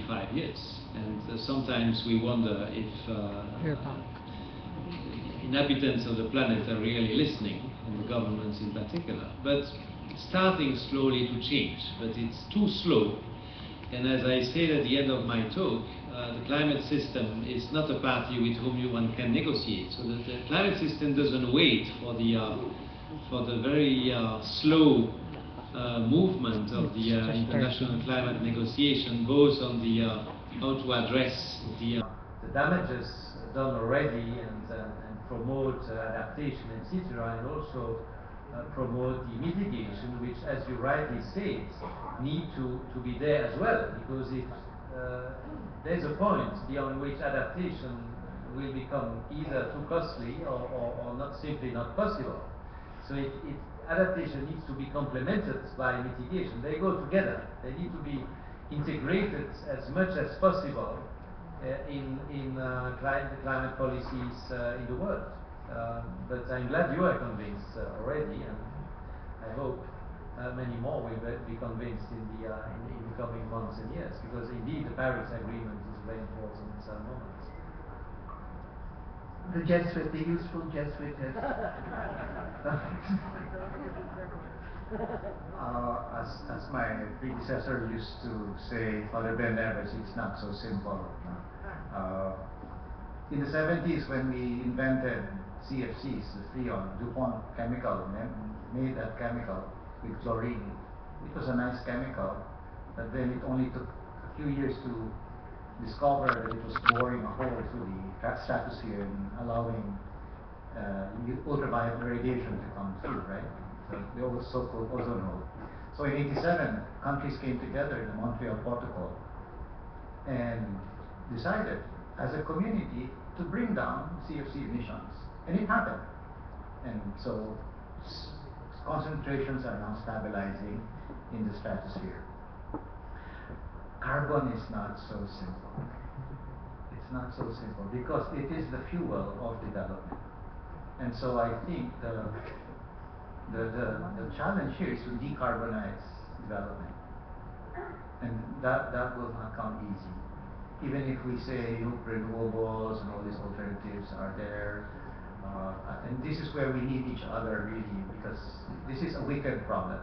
25 years. And sometimes we wonder if inhabitants of the planet are really listening, and the governments in particular. But starting slowly to change, but it's too slow. And as I said at the end of my talk, the climate system is not a party with whom one can negotiate. So the climate system doesn't wait for the very slow movement of the international climate negotiation, both on the how to address the damages done already and promote adaptation, etc., and also promote the mitigation, which, as you rightly said, need to be there as well, because if there's a point beyond which adaptation will become either too costly or not, simply not possible. So adaptation needs to be complemented by mitigation. They go together. They need to be integrated as much as possible in the climate policies in the world. But I'm glad you are convinced already, and I hope many more will be convinced in the coming months and years, because indeed the Paris Agreement is a very important moment. The Jesuit, the useful Jesuit. As my predecessor used to say, Father Ben Neves, it's not so simple. In the 70s, when we invented CFCs, the Freon, DuPont chemical, made that chemical with chlorine. It was a nice chemical, but then it only took a few years to discover that it was boring a hole through the stratosphere and allowing ultraviolet radiation to come through, right? So the old so-called ozone hole. So in '87, countries came together in the Montreal Protocol and decided as a community to bring down CFC emissions. And it happened. And so concentrations are now stabilizing in the stratosphere. Carbon is not so simple. It's not so simple because it is the fuel of development. And so I think the challenge here is to decarbonize development. And that will not come easy. Even if we say renewables and all these alternatives are there, and this is where we need each other really, because this is a wicked problem.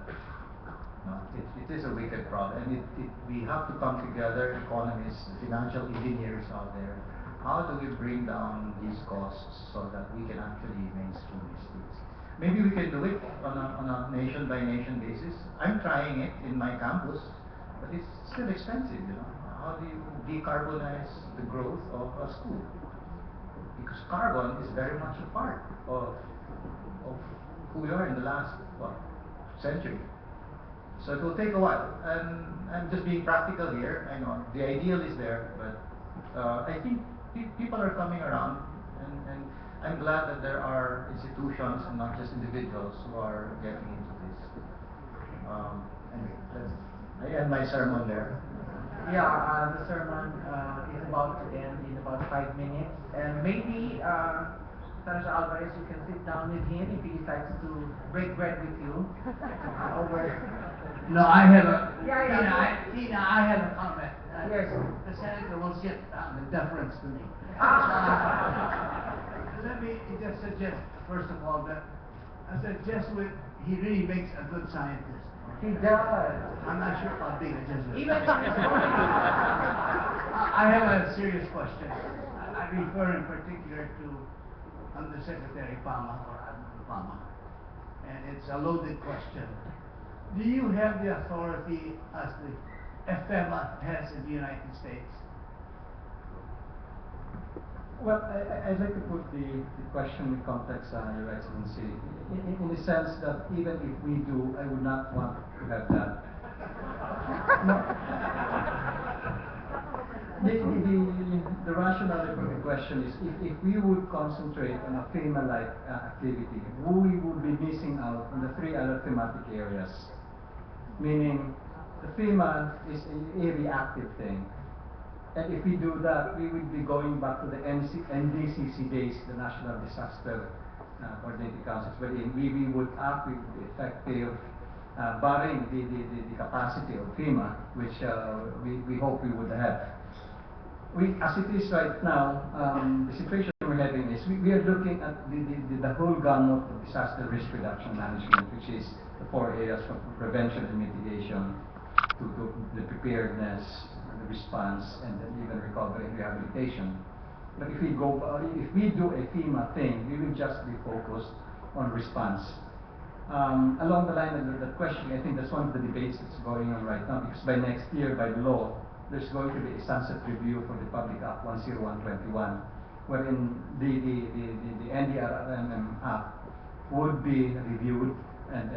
No, it is a wicked problem, and we have to come together, economists, financial engineers out there. How do we bring down these costs so that we can actually mainstream these things? Maybe we can do it on a nation-by-nation basis. I'm trying it in my campus, but it's still expensive, you know. How do you decarbonize the growth of a school? Because carbon is very much a part of who we are in the last, century. So it will take a while, and I'm just being practical here. I know the ideal is there, but I think people are coming around, and I'm glad that there are institutions and not just individuals who are getting into this. Anyway, I end my sermon there. Yeah, the sermon is about to end in about 5 minutes, and maybe Senator Alvarez, you can sit down with him if he decides to break bread with you over. No, I have a. Tina, I have a comment. Yes. The senator will sit down in deference to me. Let me just suggest, first of all, that as a Jesuit, he really makes a good scientist. He does. I'm not sure about being a Jesuit. Even I have a serious question. I refer in particular to Undersecretary Pama, or Admiral Pama, and it's a loaded question. Do you have the authority as the FEMA has in the United States? Well, I'd like to put the question in context, Your Excellency, in the sense that even if we do, I would not want to have that. No. The rationale for the question is if we would concentrate on a FEMA-like activity, we would be missing out on the 3 other thematic areas. Meaning, the FEMA is a reactive thing. And if we do that, we would be going back to the NDCC days, the National Disaster Coordinating Councils, wherein we would act with effective barring the capacity of FEMA, which we hope we would have. As it is right now, the situation we're having is we are looking at the whole gamut of disaster risk reduction management, which is the 4 areas from prevention and mitigation to the preparedness, the response, and then even recovery and rehabilitation. But if we do a FEMA thing, we will just be focused on response. Along the line of that question, I think that's one of the debates that's going on right now, because by next year, by law, there's going to be a sunset review for the Public Act 10121, wherein the NDRRMM Act would be reviewed, and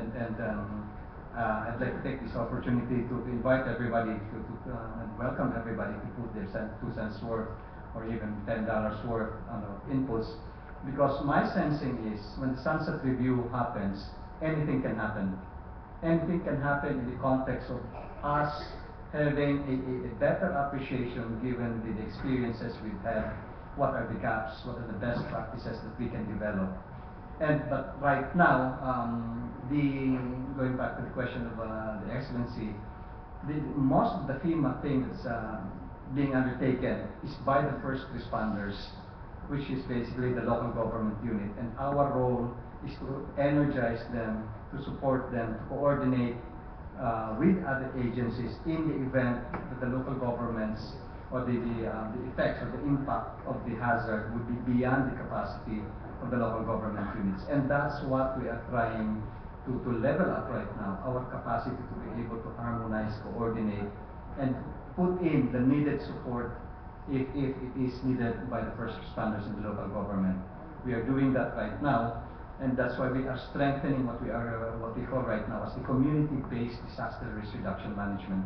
I'd like to take this opportunity to invite everybody and welcome everybody to put their 2 cents worth or even $10 worth of inputs, because my sensing is when the sunset review happens, anything can happen. Anything can happen in the context of us having a better appreciation given the experiences we've had, what are the gaps, what are the best practices that we can develop. But right now, going back to the question of the Excellency, most of the FEMA thing that's being undertaken is by the first responders, which is basically the local government unit, and our role is to energize them, to support them, to coordinate with other agencies in the event that the local governments or the effects or the impact of the hazard would be beyond the capacity of the local government units. And that's what we are trying to level up right now, our capacity to be able to harmonize, coordinate, and put in the needed support if it is needed by the first responders in the local government. We are doing that right now, and that's why we are strengthening what we call right now as the community-based disaster risk reduction management.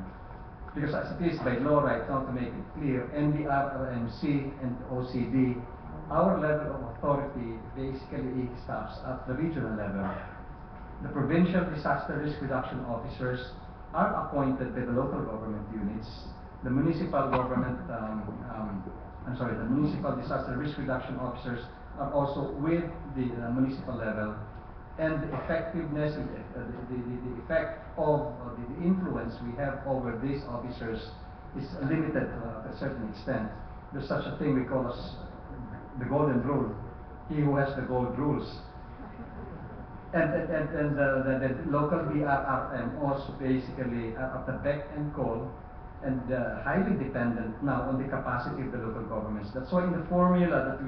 Because as it is by law right now, to make it clear, NDRRMC and OCD, our level of authority basically stops at the regional level. The provincial disaster risk reduction officers are appointed by the local government units. The municipal government, the municipal disaster risk reduction officers are also with the municipal level, and the effectiveness, the effect of the influence we have over these officers is limited to a certain extent. There's such a thing we call as the golden rule. He who has the gold rules. And the local BRRM also basically are at the beck and call and highly dependent now on the capacity of the local governments. That's why in the formula that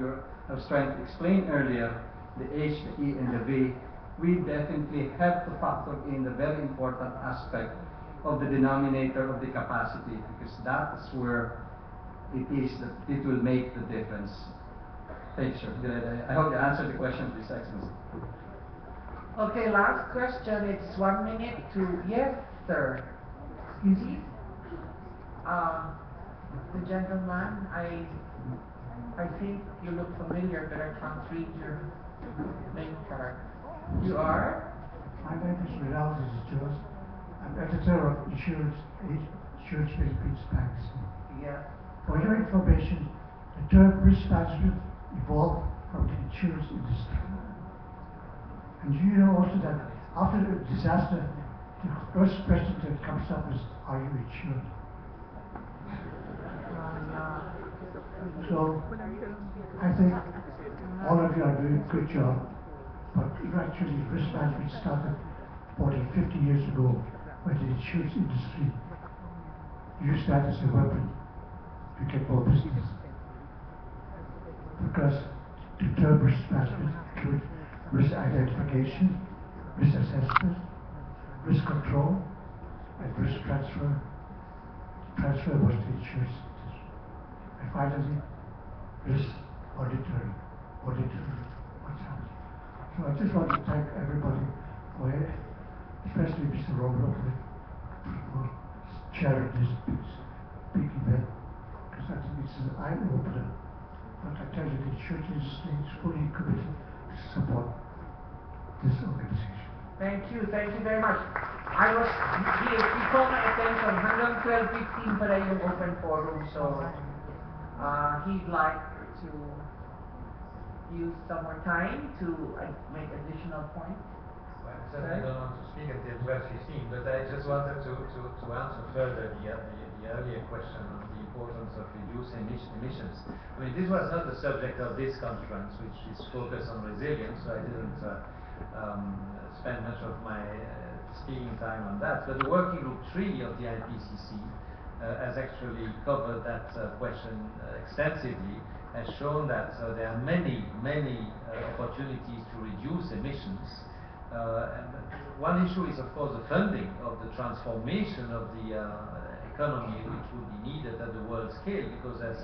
I was trying to explain earlier, the H, the E, and the V, we definitely have to factor in the very important aspect of the denominator of the capacity, because that's where it is that it will make the difference. Thanks, sir. I hope you answered the question of His Excellency. Okay, last question. It's 1 minute to... Yes, sir. Please. The gentleman, I think you look familiar, but I can't read your name card. You are? My name is Rinaldo George. I'm editor of Insurance Philippines Banks. Yeah. For your information, the term risk management evolved from the insurance industry. And you know also that after a disaster, the first question that comes up is, are you insured? So, I think all of you are doing a good job, but actually risk management started 40, 50 years ago when the insurance industry used that as a weapon to get more business. Because the term risk management includes risk identification, risk assessment, risk control, and risk transfer. Transfer was the insurance industry. And finally, risk auditory. What's happening. So I just want to thank everybody for it, especially Mr. Robert for chairing this big event, because I think it's an eye-opener. But I tell you, the insurance industry is fully committed to support this organization. Thank you very much. He called my attention, hanggang 12:15 pala yung open forum, so he'd like to use some more time to make additional points. I certainly don't want to speak until 12:15, but I just wanted to answer further the earlier question on the importance of reducing emissions. I mean, this was not the subject of this conference, which is focused on resilience, so I didn't spend much of my speaking time on that. But the Working Group 3 of the IPCC has actually covered that question extensively, has shown that there are many opportunities to reduce emissions. And one issue is, of course, the funding of the transformation of the economy, which would be needed at the world scale, because as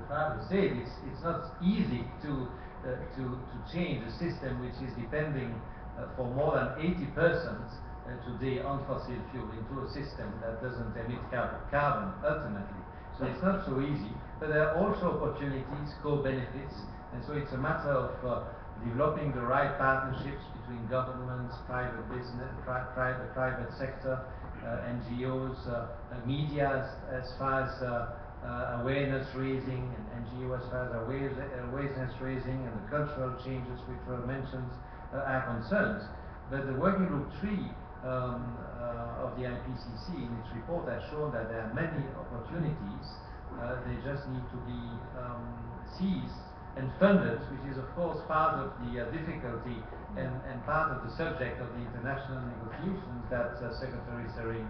Fabio said, it's not easy to change a system which is depending for more than 80% today on fossil fuel into a system that doesn't emit carbon ultimately. So it's not so easy, but there are also opportunities, co-benefits, and so it's a matter of developing the right partnerships between governments, private business, private sector, NGOs, media as far as awareness raising, and NGO as far as awareness raising, and the cultural changes which were mentioned are concerned. But the Working Group 3 of the IPCC in its report has shown that there are many opportunities. They just need to be seized and funded, which is of course part of the difficulty and part of the subject of the international negotiations that Secretary Serine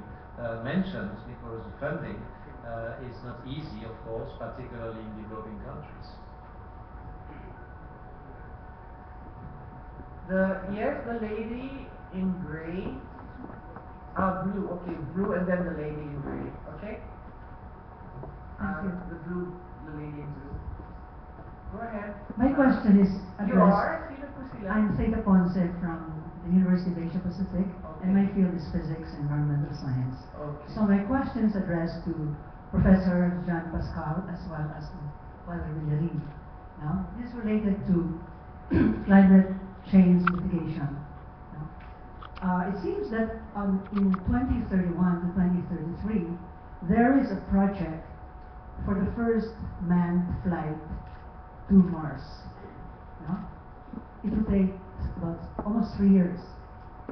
mentioned, because the funding is not easy, of course, particularly in developing countries. Yes, the lady in gray. Blue, okay, blue, and then the lady in gray, okay? Thank you. The lady in blue. Go ahead. My question is You addressed. are? Sino po sila? I'm Theta Ponce from the University of Asia Pacific, Okay. and my field is physics and environmental science. Okay. So my question is addressed to Professor Jean Pascal as well as to Father Villarin. Now, this is related to climate change mitigation. It seems that in 2031 to 2033, there is a project for the first manned flight to Mars. No? It will take about almost 3 years.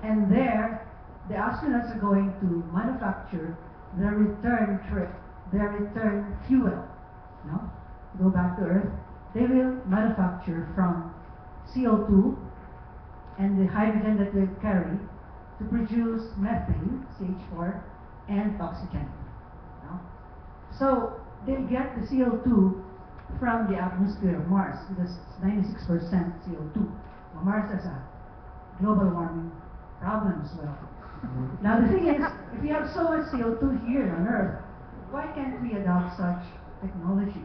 And there, the astronauts are going to manufacture their return trip, their return fuel. No? Go back to Earth. They will manufacture from CO2 and the hydrogen that they carry to produce methane, CH4, and oxygen. No? So they get the CO2 from the atmosphere of Mars, because it's 96% CO2. Well, Mars has a global warming problem as well. Now the thing is, if we have so much CO2 here on Earth, why can't we adopt such technology?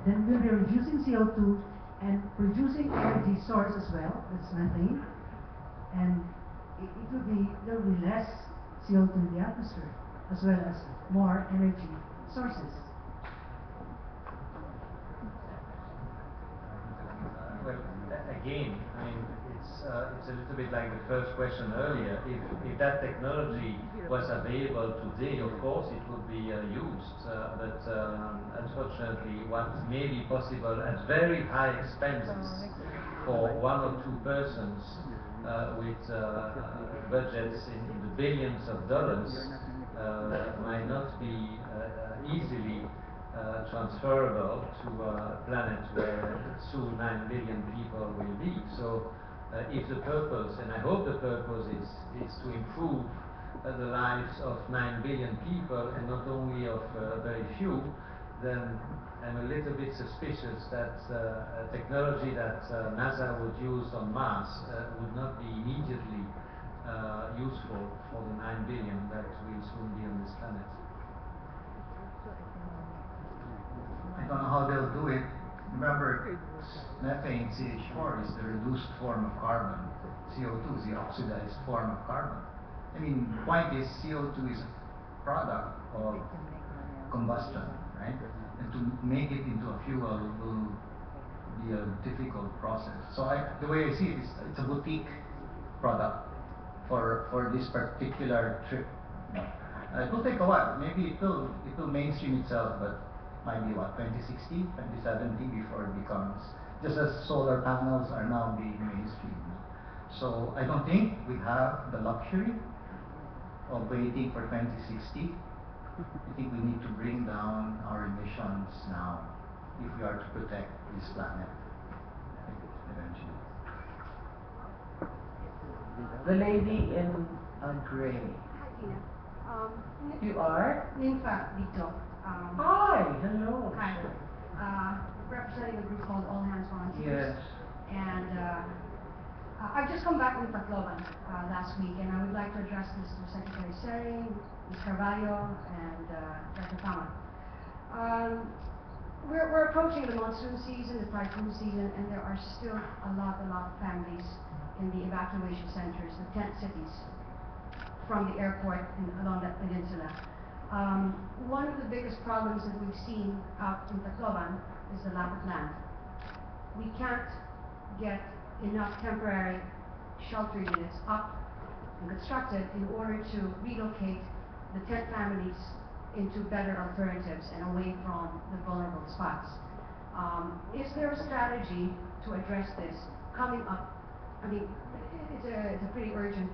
Then we'll be reducing CO2 and producing energy source as well, that's methane, and there will be less CO2 in the atmosphere, as well as more energy sources. Well, again, I mean, it's a little bit like the first question earlier. If that technology was available today, of course it would be used. But unfortunately, what may be possible at very high expenses for one or two persons with budgets in the billions of dollars might not be easily transferable to a planet where soon 9 billion people will be. So if the purpose, and I hope the purpose is to improve the lives of 9 billion people and not only of very few, then I'm a little bit suspicious that technology that NASA would use on Mars would not be immediately useful for the 9 billion that will soon be on this planet. I don't know how they'll do it. Remember, methane, CH4, is the reduced form of carbon. CO2 is the oxidized form of carbon. I mean, the point is, CO2 is a product of combustion, right? And to make it into a fuel will be a difficult process. So the way I see it is, it's a boutique product for this particular trip. It will take a while. Maybe it will mainstream itself, but might be what, 2060, 2070 before it becomes, just as solar panels are now being mainstream. So I don't think we have the luxury of waiting for 2060. I think we need to bring down our emissions now if we are to protect this planet eventually. The lady in gray. Hi, Tina. You are? Ninfa Vito. Hi, hello. Hi. Representing a group called All Hands Volunteers. Yes. And I've just come back from Tacloban last week, and I would like to address this to Secretary Seri, Ms. Carvalho, and Dr. Pama. We're approaching the monsoon season, the typhoon season, and there are still a lot of families in the evacuation centers, the tent cities, from the airport and along that peninsula. One of the biggest problems that we've seen out in Tacloban is the lack of land. We can't get enough temporary shelter units up and constructed in order to relocate the tent families into better alternatives and away from the vulnerable spots. Is there a strategy to address this coming up? I mean, it's a pretty urgent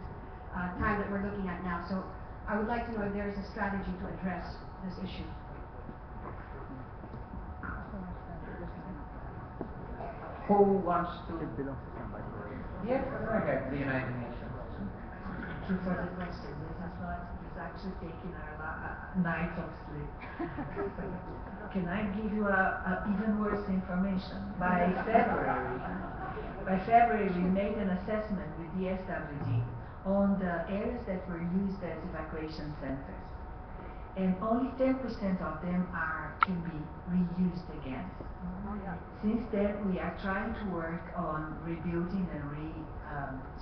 time that we're looking at now, so I would like to know if there is a strategy to address this issue. Who wants to? Yes, go ahead, the United Nations. Thank you for the question. It's actually taking our night of sleep. Can I give you a even worse information? By February, we made an assessment with the SWD on the areas that were used as evacuation centers. And only 10% of them can be reused again. Since then, we are trying to work on rebuilding and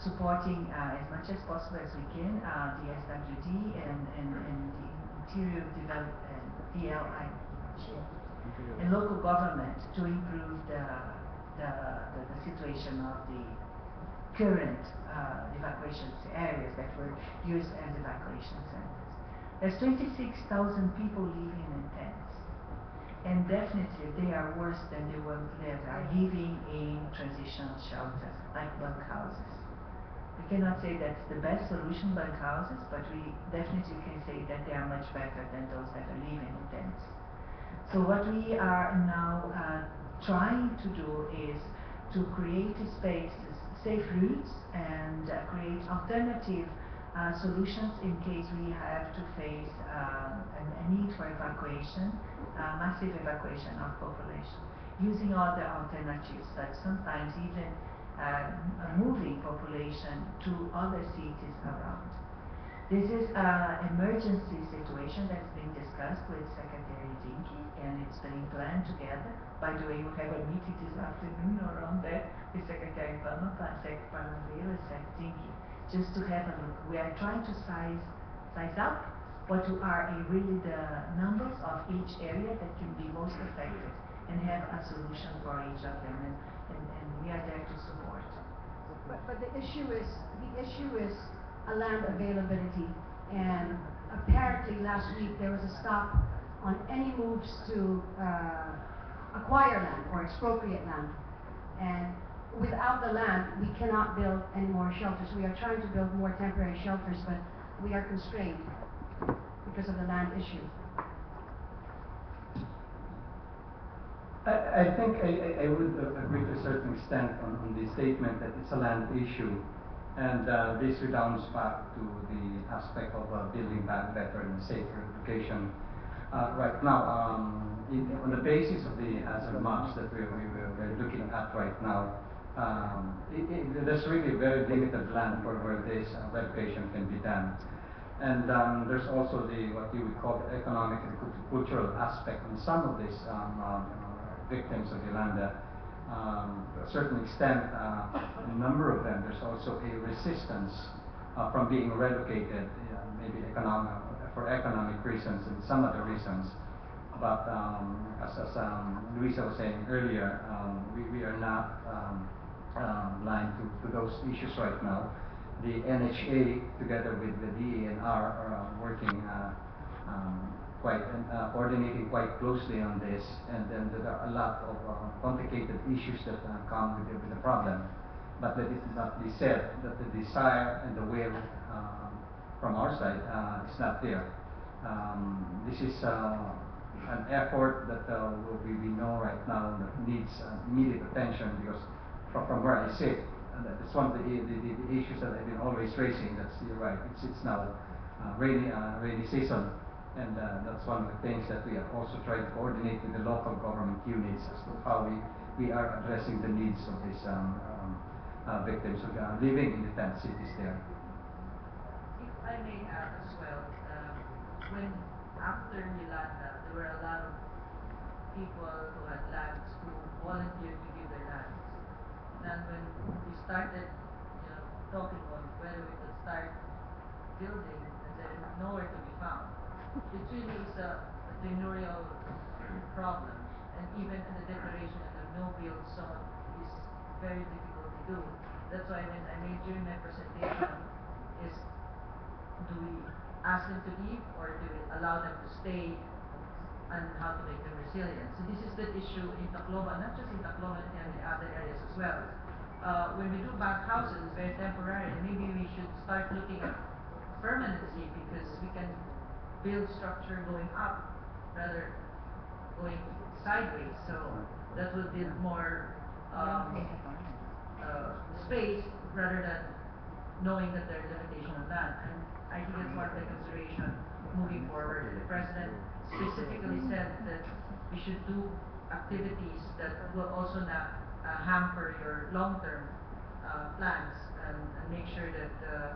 supporting as much as possible as we can the SWD and the Interior Development, DLI, and local government to improve the situation of the current evacuation areas that were used as evacuation centers. There's 26,000 people living in tents, and definitely they are worse than the ones that are living in transitional shelters, like bunk houses. We cannot say that's the best solution, bunk houses, but we definitely can say that they are much better than those that are living in tents. So what we are now trying to do is to create spaces, safe routes, and create alternative solutions in case we have to face a need for evacuation, massive evacuation of population, using other alternatives, but sometimes even moving population to other cities around. This is an emergency situation that's being discussed with Secretary Dinky, and it's being planned together. By the way, we have a meeting this afternoon around that with Secretary Pama, Secretary Palamavila, and Secretary Dinky, just to have a look. We are trying to size up what are really the numbers of each area that can be most effective and have a solution for each of them, and we are there to support. But the issue is a land availability, and apparently last week there was a stop on any moves to acquire land or expropriate land, and without the land we cannot build any more shelters. We are trying to build more temporary shelters, but we are constrained because of the land issue. I think I would agree to a certain extent on the statement that it's a land issue, and this redounds back to the aspect of building back better and safer education. Right now, on the basis of the hazard maps that we're looking at right now, there's really very limited land for where this relocation can be done. And there's also what you would call the economic and cultural aspect on some of these victims of Yolanda. To a certain extent, a number of them, there's also a resistance from being relocated, maybe for economic reasons and some other reasons. But as Luisa was saying earlier, we are not blind to those issues right now. The NHA, together with the DENR, are working coordinating quite closely on this, and then there are a lot of complicated issues that come with the problem. but let it not be said that the desire and the will from our side is not there. This is an effort that we know right now that needs immediate attention, because from where I sit, that's one of the issues that I've been always raising. That's, you're right, it's now rainy season, and that's one of the things that we are also trying to coordinate with the local government units as to how we are addressing the needs of these victims who are living in the tent cities there. If I may add as well, when after Yolanda, there were a lot of people who had lands who volunteered to give their lands. And when we started, talking on whether we could start building, and there is nowhere to be found. It really is a tenurial problem, and even in the declaration in the no-build zone is very difficult to do. That's why when I made during my presentation is, do we ask them to leave or do we allow them to stay, and how to make them resilient? So this is the issue in Tacloban, not just in Tacloban and in other areas as well. When we do bank houses, it's very temporary, and maybe we should start looking at permanency, because we can build structure going up rather going sideways. So that will build more space rather than knowing that there's limitation on land. And I think that's one of the consideration moving forward. The President specifically said that we should do activities that will also not hamper your long-term plans, and make sure that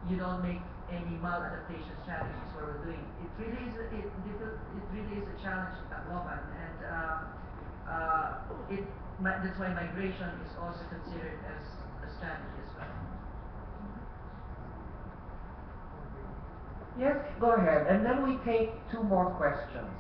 you don't make any maladaptation strategies where we're doing. It really is a challenge in Tacloban, and that's why migration is also considered as a strategy as well. Yes, go ahead, and then we take two more questions.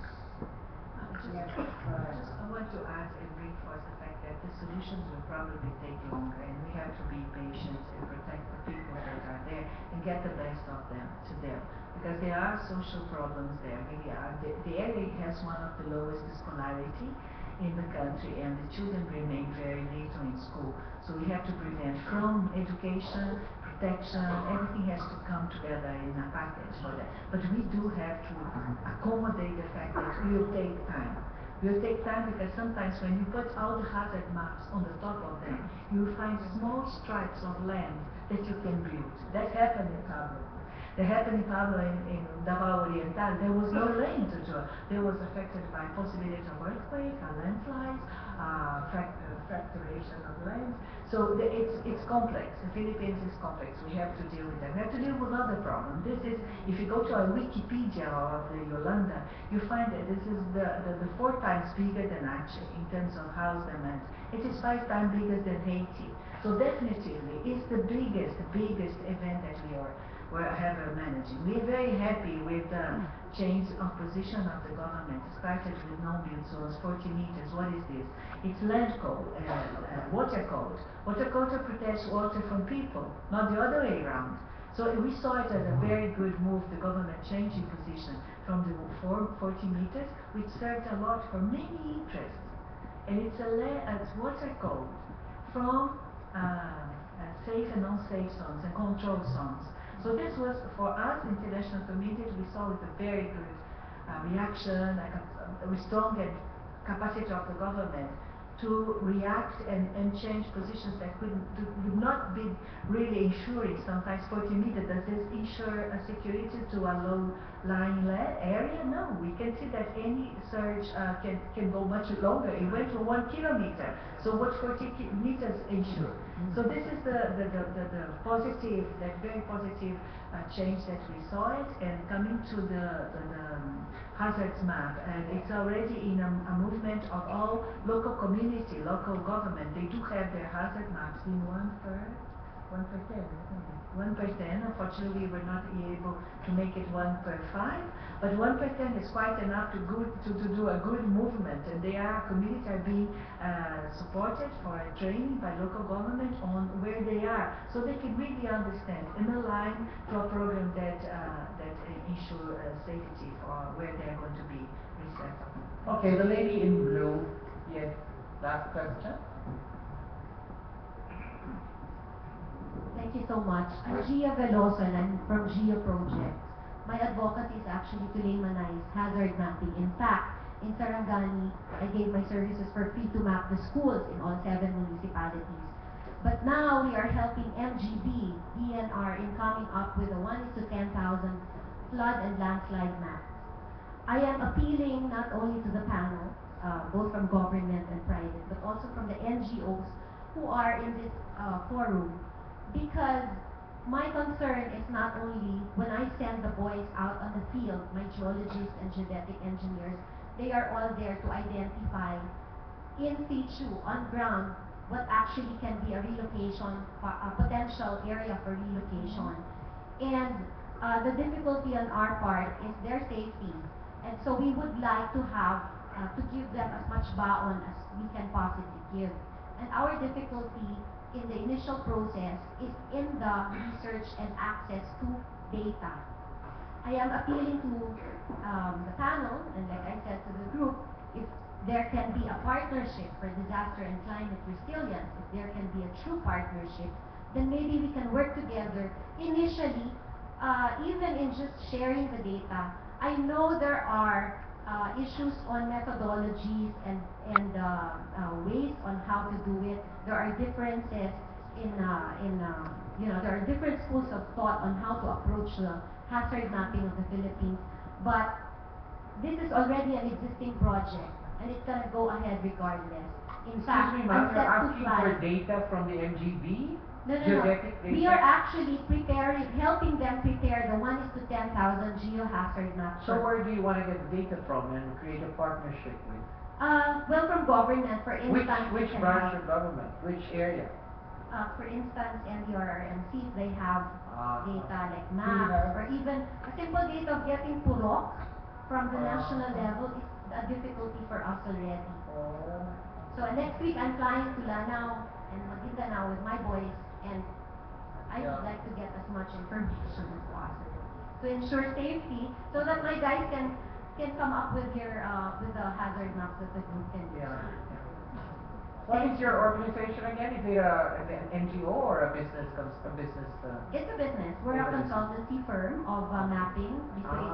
I want to add and reinforce the fact that the solutions will probably take longer, and we have to be patient and protect the people that are there and get the best of them to them, because there are social problems there. Really are. The area has one of the lowest scolarity in the country, and the children remain very little in school. So we have to prevent from education, protection, everything has to come together in a package for that. But we do have to accommodate the fact that it will take time. It will take time, because sometimes when you put all the hazard maps on the top of them, you will find small stripes of land that you can build. That happened in Pablo. That happened in Pablo in Davao Oriental. There was no land to do. They was affected by possibility of earthquake, landslides, fracturation of land. So it's complex. The Philippines is complex. We have to deal with that. We have to deal with other problems. This is, if you go to a Wikipedia of the Yolanda, you find that this is the 4 times bigger than Aceh in terms of house demand. It is 5 times bigger than Haiti. So definitely it's the biggest event that we have managing. We are very happy with the change of position of the government. It started with no-build zones, 40 meters. What is this? It's land code, water code. Water code protects water from people, not the other way around. So we saw it as a very good move, the government changing position from the 40 meters, which served a lot for many interests. And it's water code from safe and unsafe zones and control zones. So this was, for us, international community, we saw it a very good reaction, a strong capacity of the government to react and change positions that would not be really ensuring sometimes 40 meters. Does this ensure a security to a low-lying area? No, we can see that any surge can go much longer. It went to 1 kilometer. So what 40 meters ensure? So this is the positive, that very positive change that we saw it, and coming to the hazards map, and it's already in a movement of all local community, local government. They do have their hazard maps in 1 per 10, isn't it? 1 per 10. Unfortunately, we were not able to make it 1 per 5, but 1 per 10 is quite enough to do a good movement. And communities are being supported for training by local government on where they are, so they can really understand and align to a program that ensure safety for where they are going to be resettled. Okay, the lady in blue. Yes, last question. Thank you so much. I'm Gia Veloso and I'm from Geo Project. My advocacy is actually to laymanize hazard mapping. In fact, in Sarangani, I gave my services for free to map the schools in all 7 municipalities. But now we are helping MGB, DNR in coming up with a 1:10,000 flood and landslide map. I am appealing not only to the panel, both from government and private, but also from the NGOs who are in this forum, because my concern is not only when I send the boys out on the field, my geologists and geodetic engineers, they are all there to identify in situ, on ground, what actually can be a relocation, a potential area for relocation. And the difficulty on our part is their safety. And so we would like to have, to give them as much baon as we can possibly give. And our difficulty in the initial process is in the research and access to data. I am appealing to the panel, and like I said to the group, if there can be a partnership for disaster and climate resilience, if there can be a true partnership, then maybe we can work together initially, even in just sharing the data. I know there are issues on methodologies and ways on how to do it. There are differences there are different schools of thought on how to approach the hazard mapping of the Philippines. But this is already an existing project, and it's gonna go ahead regardless. In fact, Excuse me, I'm ma'am, you're set to asking fly. for data from the MGB? No. Geodetic data? We are actually helping them prepare the 1:10,000 geohazard map. So where do you want to get the data from and create a partnership with? Well, from government, for instance. Which we can branch have, of government? Which area? for instance, NDRRMCs, they have data like Do you maps, have- or even a simple data of getting purok from the national level is a difficulty for us already. Oh. So next week I'm flying to Lanao and Maguindanao with my boys, and I would like to get as much information as possible to ensure safety, so that my guys can come up with the hazard maps that the group can use. Yeah. What is your organization again? Is it an NGO or a business? It's a business. We're a consultancy firm of mapping.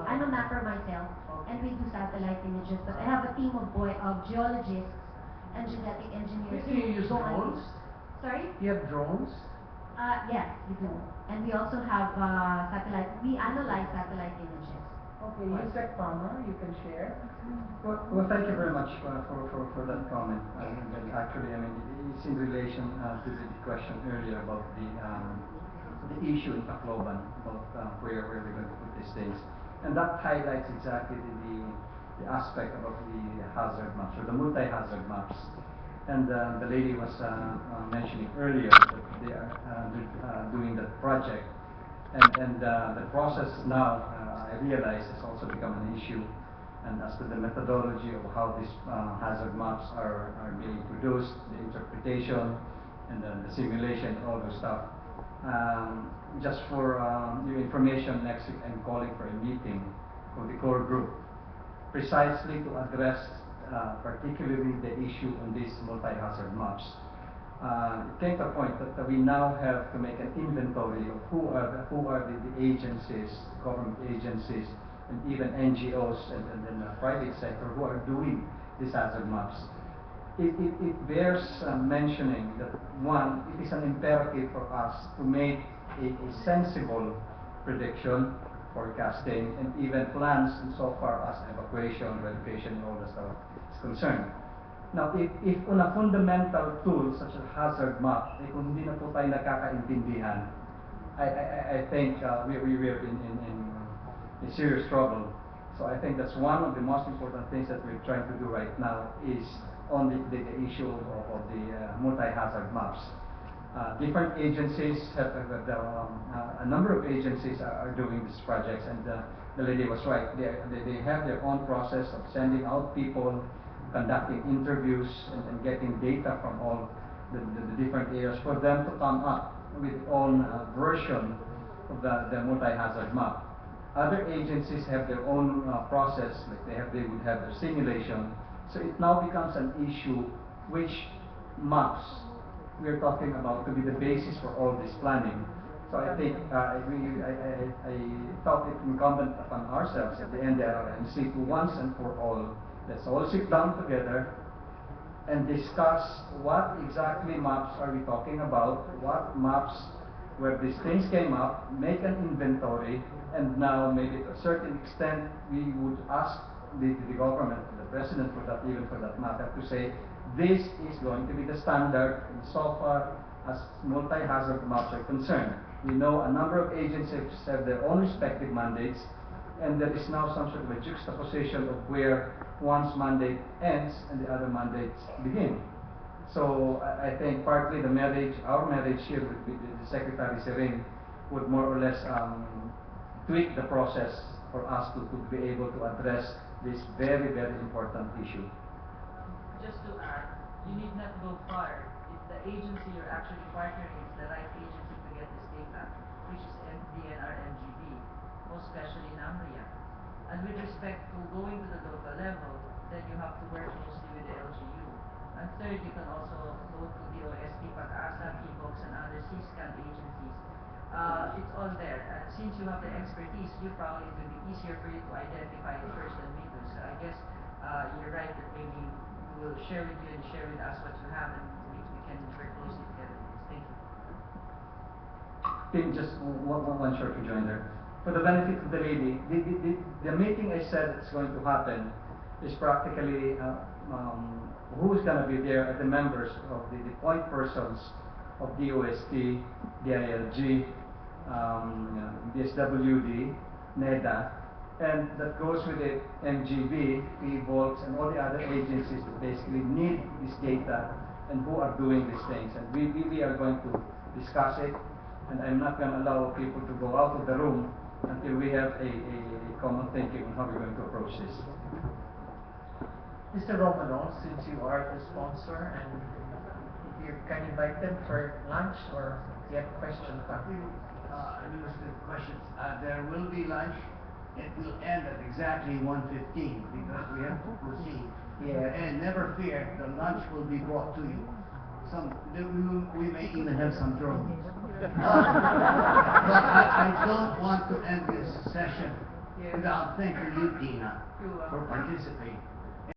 I'm a mapper myself, and we do satellite images. But I have a team of geologists and genetic engineers. Do you use who go on- drones? Sorry? You have drones? Yes, we do. And we also have satellite. We analyze satellite images. Okay, Yusek Palmer, you can share. Well, thank you very much for that comment. And actually, I mean, it's in relation to the question earlier about the issue in Tacloban, about where we're going to put these things. And that highlights exactly the aspect about the hazard maps, or the multi-hazard maps. And the lady was mentioning earlier that they are doing that project. And the process now, I realize, has also become an issue. And as to the methodology of how these hazard maps are being produced, the interpretation, and then the simulation, all those stuff. Just for your information, next week I'm calling for a meeting of the core group, precisely to address particularly the issue on these multi-hazard maps. It came to a point that we now have to make an inventory of who are the agencies, government agencies, and even NGOs and the private sector who are doing these hazard maps. It bears mentioning that, one, it is an imperative for us to make a sensible prediction, forecasting, and even plans insofar as evacuation, relocation, and all that stuff is concerned. Now, if on a fundamental tool such as hazard map, kung hindi na po tayo nakakaintindihan, I think we are in serious trouble. So I think that's one of the most important things that we're trying to do right now is on the issue of the multi-hazard maps. Different agencies have, a number of agencies are doing these projects, and the lady was right. They have their own process of sending out people, conducting interviews, and getting data from all the different areas for them to come up with their own version of the multi-hazard map. Other agencies have their own process, like they would have their simulation. So it now becomes an issue which maps we're talking about to be the basis for all this planning. So I think I thought it incumbent upon ourselves at the NDRRMC to once and for all, let's all sit down together and discuss what exactly maps are we talking about, what maps where these things came up, make an inventory, and now maybe to a certain extent we would ask the government, the president for that, even for that matter, to say this is going to be the standard so far as multi-hazard maps are concerned. We know a number of agencies have their own respective mandates, and there is now some sort of a juxtaposition of where one's mandate ends and the other mandates begin. So I think partly our marriage here with the Secretary Serene would more or less tweak the process for us to be able to address this very, very important issue. Just to add, you need not go far. If the agency you're actually partnering is the right agency to get this data, which is DNR-MGB, most especially NAMRIA. And with respect to going to the local level, then you have to work closely with the LGU. And third, you can also go to DOST, PAGASA, PBOX, and other C-SCAN agencies. It's all there. And since you have the expertise, it will be easier for you to identify it first than we do. So I guess you're right that maybe we will share with you and share with us what you have, and we can work closely together with this. Thank you. Tim, just one short rejoinder. For the benefit of the lady, the meeting I said it's going to happen is practically who's going to be there are the members of the point persons of DOST, DILG, DSWD, NEDA, and that goes with the MGB, PBOX, and all the other agencies that basically need this data and who are doing these things. And we are going to discuss it, and I'm not going to allow people to go out of the room until we have a common thinking on how we're going to approach this. Mr. Romano, since you are the sponsor and you can invite them for lunch, or do you have a question? Administrative questions. There will be lunch. It will end at exactly 1:15 because we have to proceed. Yeah. And never fear, the lunch will be brought to you. We may even have some drones. But I don't want to end this session without thanking you, Tina, for participating.